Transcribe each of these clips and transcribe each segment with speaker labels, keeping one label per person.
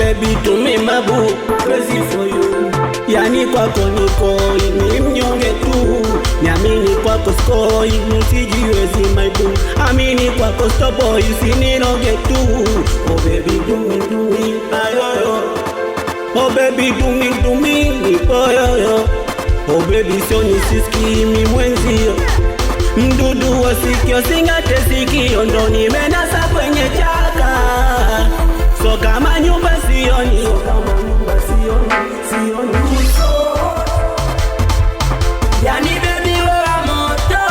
Speaker 1: baby to me mabu, crazy for you. Yani kwako nikoi, ni mnyonge tu. Niamini kwako skoi, nisijiwezi my boo. Amini kwako stoboy, usiniroge tu. Oh baby do me, ayoyo. Oh baby do me, nipoyoyo. Oh baby sio nisisiki mi mwenzio. Mdudu wa sikio singate sikio, ndo nimenasa kwenye chaka. So kama nyumba sioni, sioni. Yani baby wewe moto,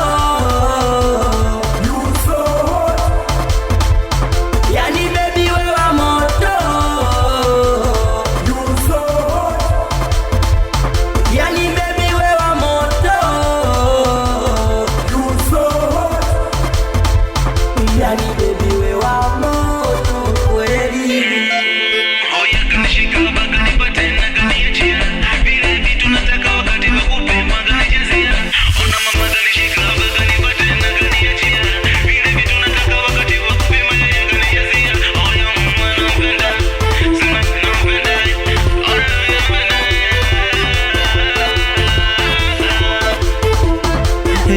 Speaker 1: you so hot. Yani baby wewe moto, you so hot. Yani baby wewe moto, you so hot. Yani baby wewe moto kweli.
Speaker 2: Oya kanishika mpaka nipate na kaniachia. Vile vitu nataka wakati wa kupema kanichezea. Ona mama kanishika mpaka nipate na kaniachia. Vile vitu nataka wakati wa kupema yeye kanichezea. Oya mama nampenda, sana nampenda. Oya nampenda.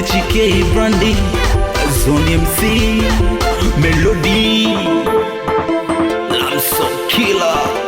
Speaker 2: HK Brandy, Zone MC, Melody, I'm so killer.